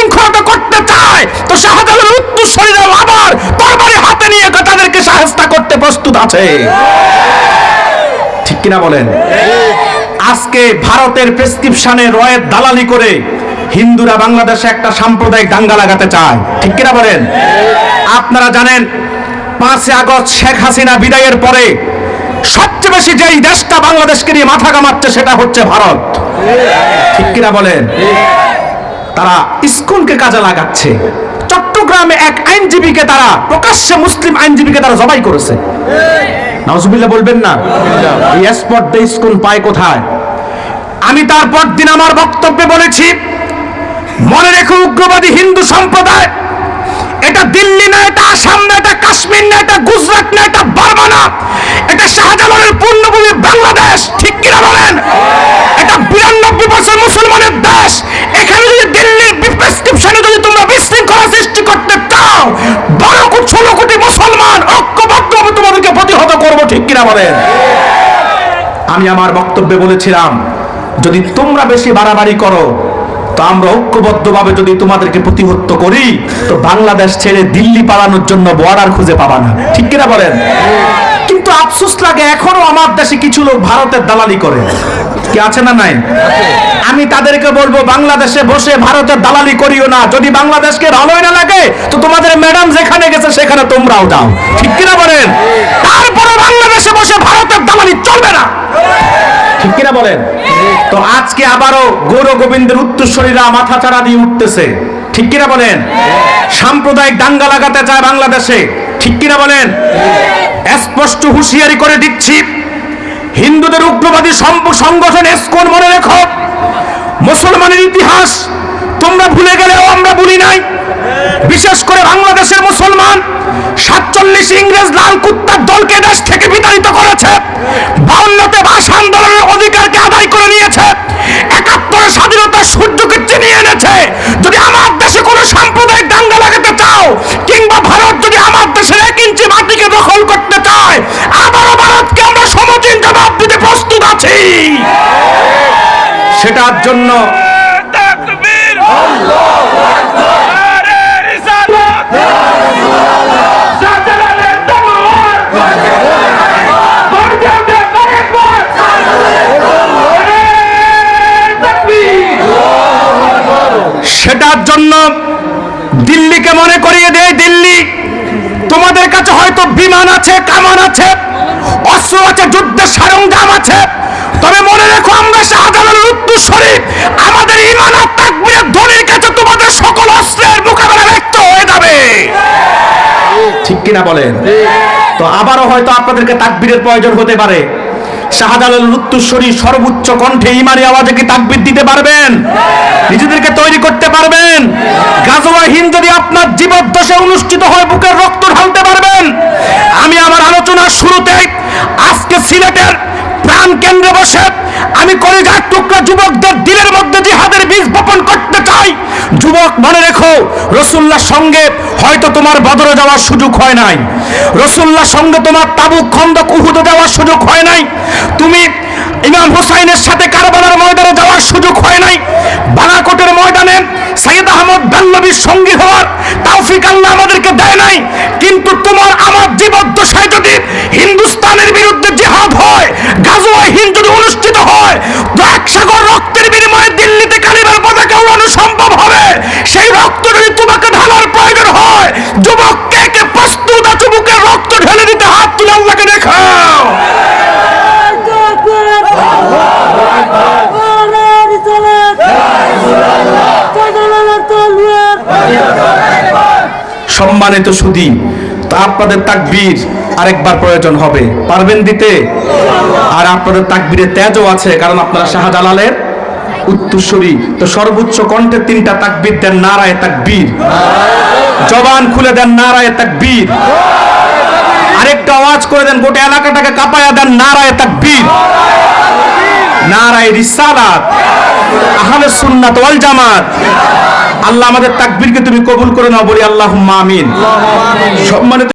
বিশৃঙ্খলতা করতে চায়, তো শাহজালালের উত্তরসূরিরা আবার তরবারি হাতে নিয়ে তাদেরকে শায়েস্তা করতে প্রস্তুত আছে। ঠিক কিনা বলেন? আজকে ভারতের প্রেসক্রিপশনে রয়ের দালালি করে হিন্দুরা বাংলাদেশে একটা সাম্প্রদায়িক দাঙ্গা লাগাতে চায়। ঠিক কিনা বলেন? আপনারা জানেন 5 আগস্ট শেখ হাসিনা বিদায়ের পরে সবচেয়ে বেশি যেই দেশটা বাংলাদেশকে নিয়ে মাথা ঘামাচ্ছে সেটা হচ্ছে ভারত। ঠিক কিনা বলেন? তারা ইসকনকে কাজে লাগাচ্ছে। চট্টগ্রামে এক আইনজীবীকে তারা প্রকাশ্যে, মুসলিম আইনজীবীকে তারা জবাই করেছে। নাউজুবিল্লাহ বলবেন না? এই স্পট দে ইসকন পায় কোথায়? আমি তারপর দিন আমার বক্তব্যে বলেছি, মনে রেখো উগ্রবাদী হিন্দু সম্প্রদায় এটা দিল্লি না, এটা আসাম না, এটা কাশ্মীর না, এটা গুজরাট না, এটা বার্মা না, এটা শাহজালালের পূর্ণভূমি বাংলাদেশ। ঠিক কিনা বলেন? এটা 92% মুসলমানের দেশ। এখানে যদি দিল্লির প্রেসক্রিপশনে যদি তোমরা বিশৃঙ্খলা সৃষ্টি করতে চাও, 16 কোটি মুসলমান ঐক্যবদ্ধভাবে তোমাদেরকে প্রতিহত করবো। ঠিক কিনা বলেন? আমি আমার বক্তব্যে বলেছিলাম, যদি তোমরা বেশি বাড়াবাড়ি করো তো আমরা ঐক্যবদ্ধভাবে যদি তোমাদেরকে প্রতিহত করি তো বাংলাদেশ ছেড়ে দিল্লি পালানোর জন্য বর্ডার খুঁজে পাবা না। ঠিক কিনা বলেন? কিন্তু আফসোস লাগে এখনো আমার দেশে কিছু লোক ভারতের দালালি করে। কি আছে না নাই? আমি তাদেরকে বলবো, বাংলাদেশে বসে ভারতের দালালি করিও না। যদি বাংলাদেশকে ভালোই না লাগে তো তোমাদের ম্যাডাম যেখানে গেছে সেখানে তোমরাও যাও। ঠিক কিনা বলেন? তারপরে বাংলাদেশে বসে ভারতের দালালি চলবে না। ঠিক কিনা বলেন? তো আজকে আবারও গৌর গোবিন্দের উত্তরসূরিরা মাথা চাড়া দিয়ে উঠতেছে। ঠিক কিনা বলেন? সাম্প্রদায়িক দাঙ্গা লাগাতে চায় বাংলাদেশে। ঠিক কিনা বলেন? স্পষ্ট হুঁশিয়ারি করে দিচ্ছি, হিন্দুদের উগ্রবাদী সংগঠন ইসকন মনে রেখো, মুসলমানের ইতিহাস তোমরা ভুলে গেলেও আমরা ভুলি নাই। বিশেষ করে বাংলাদেশের মুসলমান 47 ইংরেজ লাল কুত্তার দলকে দেশ থেকে বিতাড়িত করেছে, 52তে ভাষা আন্দোলনের অধিকারকে আদায় করে নিয়েছে, 71 স্বাধীনতার সূর্যকে চিনিয়ে এনেছে। যদি আমার দেশে কোনো সাম্প্রদায়িক দাঙ্গা লাগাতে চাও, কিংবা ভারত যদি আমার দেশের 1 ইঞ্চি মাটিকে দখল করতে চায়, আবারও ভারতকে আমরা সমচিন জবাব দিতে প্রস্তুত আছি। সেটার জন্য সেটার জন্য দিল্লিকে মনে করিয়ে দেয়, দিল্লি তোমাদের কাছে হয়তো বিমান আছে, কামান আছে, অস্ত্র আছে, যুদ্ধের সরঞ্জাম আছে, তবে মনে রেখো আমরা শাহজালালের উত্তরসূরি, আমাদের ঈমান আর তাকবীরের ধ্বনির কাছে তোমাদের সকল অস্ত্রের মোকাবেলা ব্যর্থ হয়ে যাবে। ঠিক কিনা বলেন? তো আবারও হয়তো আপনাদেরকে তাকবীরের প্রয়োজন হতে পারে। শাহজালালের উত্তরসূরি সর্বোচ্চ কণ্ঠে ঈমানি আওয়াজে কি তাকবীর দিতে পারবেন? নিজেদেরকে তৈরি করতে পারবেন? গাজওয়া হিন্দ যদি আপনার জীবদ্দশে অনুষ্ঠিত হয় বুকের রক্ত ঢালতে পারবেন? আমি আমার আলোচনার শুরুতে আজকে সিলেটের প্রাণ কেন্দ্রে বসে আমি কলিজার টুকরা যুবকদের দিলের মধ্যে জিহাদের বীজ বপন করতে চাই। যুবক মনে রেখো, রাসূলুল্লাহর সঙ্গে হয়তো তোমার বদরে যাওয়ার সুযোগ হয় নাই, রাসূলুল্লাহর সঙ্গে তোমার তাবুক, খন্দক, উহুদে যাওয়ার সুযোগ হয় নাই, তুমি ইমাম হুসাইনের সাথে কারবালার ময়দানে যাওয়ার সুযোগ হয় নাই, বালাকোটের ময়দানে সৈয়দ আহমদ বেল্লবীর সঙ্গী হওয়ার তৌফিক আল্লাহ আমাদেরকে দেয় নাই। কিন্তু তোমার আমার জীবদ্দশায় যদি হিন্দুস্তানের বিরুদ্ধে জিহাদ হয়, গাজওয়া হিন্দ যদি অনুষ্ঠিত হয়, তো 1 সাগর রক্তের বিনিময়ে দিল্লিতে কালিমার পতাকা উড়ানো সম্ভব হবে। সেই রক্ত যদি তোমাকে ঢালার প্রয়োজন হয়, যুবক কে কে প্রস্তুত আছে বুকের রক্ত ঢেলে দিতে? হাত তুলে আল্লাহকে দেখাও। সম্মানিত সুধী, তো আপনাদের তাকবীর আরেকবার প্রয়োজন হবে, পারবেন দিতে? আর আপনাদের তাকবীরে তেজও আছে, কারণ আপনারা শাহজালালের উত্তরসূরি। তো সর্বোচ্চ কণ্ঠে 3টা তাকবীর দেন, নারায়ে তাকবীর। জবান খুলে দেন, নারায়ে তাকবীর। আরেকটা আওয়াজ করে দেন, গোটা এলাকাটাকে কাঁপায়া দেন, নারায়ে তাকবীর। নারায়ে রিসালাত, আহলে সুন্নাত ওয়াল জামাত। আল্লাহ আমাদের তাকবীরকে তুমি কবুল করে নাও, বলি আল্লাহুম্মা আমিন। সম্মানিত